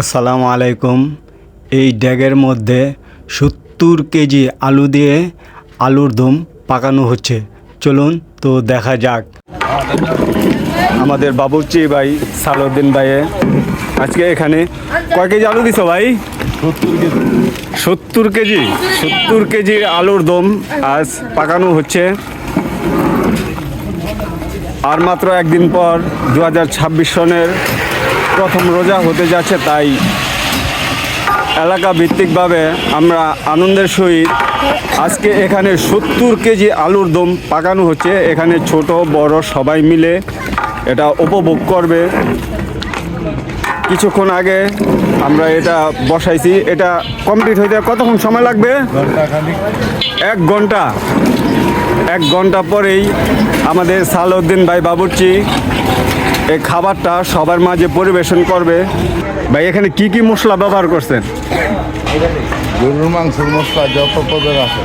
আসসালামু আলাইকুম। এই ড্যাগের মধ্যে 70 কেজি আলু দিয়ে আলুর দম পাকানো হচ্ছে। চলুন তো দেখা যাক। আমাদের বাবুর্চি ভাই সালাউদ্দিন ভাইয়ে আজকে এখানে কয় কেজি আলু দিছো ভাই? 70 কেজি। 70 কেজি আলুর দম আজ পাকানো হচ্ছে। আর মাত্র একদিন পর 2026 সনের প্রথম রোজা হতে যাচ্ছে, তাই এলাকা ভিত্তিকভাবে আমরা আনন্দের সহিত আজকে এখানে 70 কেজি আলুর দম পাকানো হচ্ছে। এখানে ছোট বড় সবাই মিলে এটা উপভোগ করবে। কিছুক্ষণ আগে আমরা এটা বসাইছি, এটা কমপ্লিট হইতে কতক্ষণ সময় লাগবে? 1 ঘন্টা পরেই আমাদের সালাউদ্দিন ভাই বাবুর্চি এই খাবারটা সবার মাঝে পরিবেশন করবে। ভাই এখানে কি কি মশলা ব্যবহার করছেন? গরুর মাংসের মশলা যত পদের আছে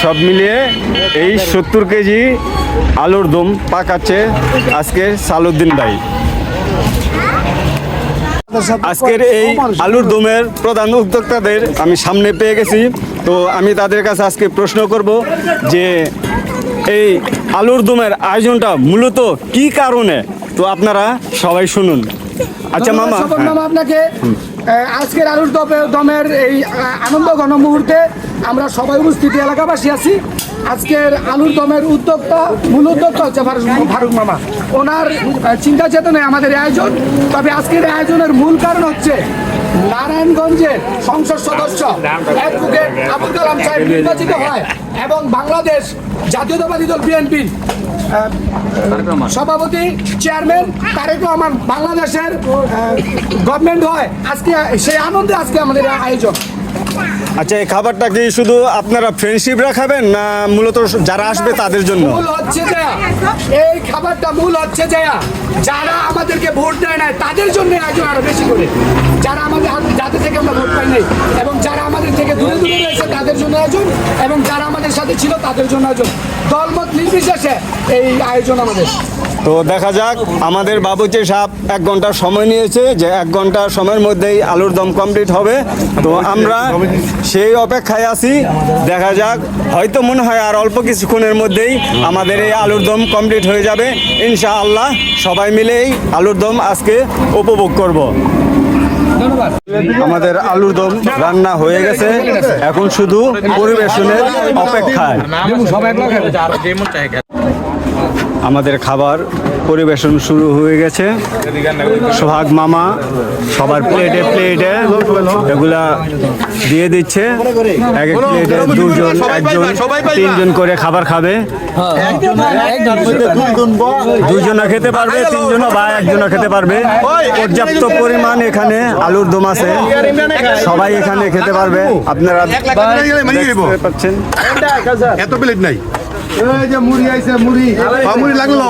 সব মিলিয়ে এই 70 কেজি আলুর দম পাকাচ্ছে আজকে সালাউদ্দিন ভাই। আজকের এই আলুর দমের প্রধান উদ্যোক্তাদের আমি সামনে পেয়ে গেছি, তো আমি তাদের কাছে আজকে প্রশ্ন করব যে এই আলুর দমের আয়োজনটা মূলত কি কারণে, তো আপনারা সবাই শুনুন। আচ্ছা মামা, আপনাকে আজকের আলুর দমের এই আনন্দ ঘন মুহূর্তে আমরা সবাই উপস্থিত এলাকাবাসী আছি। আজকের আলুর দমের মূল উদ্যোক্তা হচ্ছে ফারুক মামা। ওনার চিন্তা চেতনায় আমাদের আয়োজন। তবে আজকের আয়োজনের মূল কারণ হচ্ছে নারায়ণগঞ্জের সংসদ সদস্য অ্যাডভোকেট আবুল কালাম সাহেব নির্বাচিত হয় এবং বাংলাদেশ জাতীয়তাবাদী দল বিএনপি সভাপতি চেয়ারম্যান তারেক রহমান বাংলাদেশের গভর্নমেন্ট হয়। আজকে সেই আনন্দে আজকে আমাদের আয়োজন। আচ্ছা এই খাবারটা কি শুধু আপনারা ফ্রেন্ডশিপরা খাবেন না মূলত যারা আসবে তাদের জন্য? মূল হচ্ছে যে এই খাবারটা যারা আমাদেরকে ভোট দেয় না তাদের জন্য আয়োজন আরো বেশি করে, যারা যাদের থেকে আমরা ভোট পাই নাই এবং যারা আমাদের থেকে দূরে রয়েছে তাদের জন্য আয়োজন, এবং যারা আমাদের সাথে ছিল তাদের জন্য আয়োজন। দলমত নির্বিশেষে এই আয়োজন আমাদের। তো দেখা যাক, আমাদের বাবুর্চি সাহেব 1 ঘন্টা সময় নিয়েছে, যে 1 ঘন্টা সময়ের মধ্যেই আলুর দম কমপ্লিট হবে। তো আমরা সেই অপেক্ষায় আছি। দেখা যাক, হয়তো মনে হয় আর অল্প কিছুক্ষণের মধ্যেই আমাদের এই আলুর দম কমপ্লিট হয়ে যাবে ইনশাআল্লাহ। সবাই মিলেই আলুর দম আজকে উপভোগ করব। আমাদের আলুর দম রান্না হয়ে গেছে, এখন শুধু পরিবেশনের অপেক্ষায়। আমাদের খাবার পরিবেশন শুরু হয়ে গেছে। সোহাগ মামা সবার প্লেটে এগুলা দিয়ে দিচ্ছে। এক এক প্লেটে 2 জন, 1 জন, 3 জন করে খাবার খাবে। 2 জনা খেতে পারবে, 3 জনা বা 1 জনা খেতে পারবে। পর্যাপ্ত পরিমাণ এখানে আলুর দম আছে, সবাই এখানে খেতে পারবে। আপনারা দেখতে পাচ্ছেন এত প্লেট নাই। এই যে মুড়ি আইছে, মুড়ি লাগলো।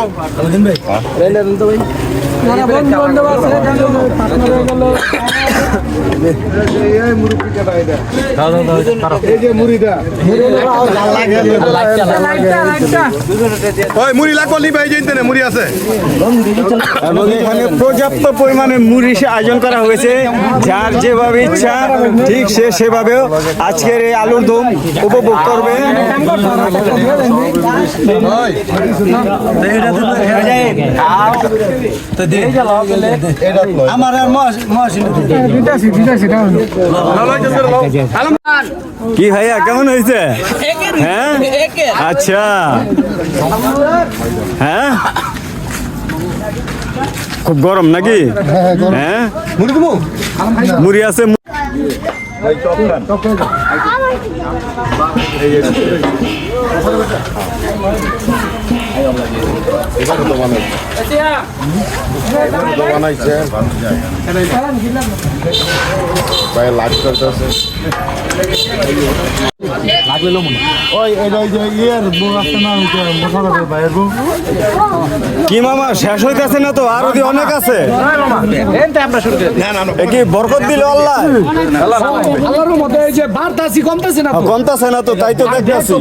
মুড়ি লাগবো মুড়ি আছে, এবং এখানে পর্যাপ্ত পরিমাণে মুড়ি আয়োজন করা হয়েছে। যার যেভাবে ইচ্ছা ঠিক সে সেভাবেও আজকের এই আলুর দম উপভোগ করবে। কি ভাইয়া কেমন হয়েছে? হ্যাঁ আচ্ছা, হ্যাঁ খুব গরম নাকি? হ্যাঁ মুড়ি আছে। কি মামা শেষ হইতেছে না তো? আরো অনেক আছে। কি বরকত দিল আল্লাহ? আল্লাহর মধ্যে এই যে বাড়তাছি কমতেছে না, কমতেছে না তো, তাই তো দেখতেছি।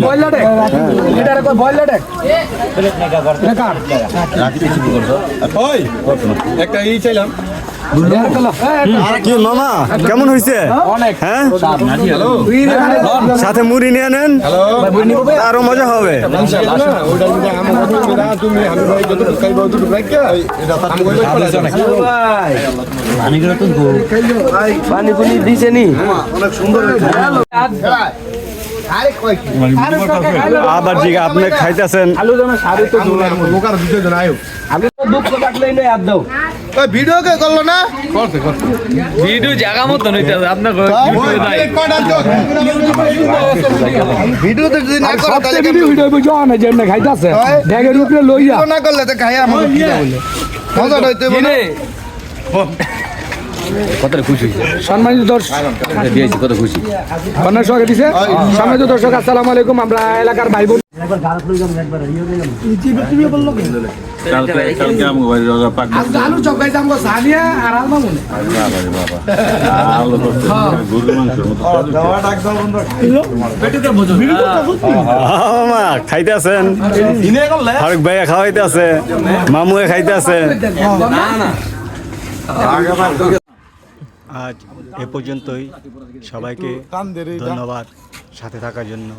একটা ই চাইলাম, কি মামা কেমন হয়েছে হ্যাঁ সাথে মুড়ি নিয়ে নেন আরো মজা হবে পানি দিছে নি আবার জি আপনি খাইতেছেন ভিডিও কে করলো না ভিডিও জায়গা মতো নইতে আপনার ভিডিওতে যদি না করে তাহলে ভিডিও বুঝো না যেমন খাইতাছে ব্যাগের উপরে লইয়া না করলে তো খাই আমার কি বলে মজা হইতে বলে কতটা খুশি হয়েছে সম্মানিত দর্শক দিয়েছি কত খুশি কন্যা সহকারে দিছে সম্মানিত দর্শক আসসালামু আলাইকুম আমরা এলাকার ভাই বোন আলু চকাই দাম গো সানিয়া আর আলমা মনে মামা খাইতেছেন ফারুক ভাইয়া খাওয়াইতেছে মামুয়ে খাইতেছে আজ এ পর্যন্তই সবাইকে ধন্যবাদ সাথে থাকার জন্য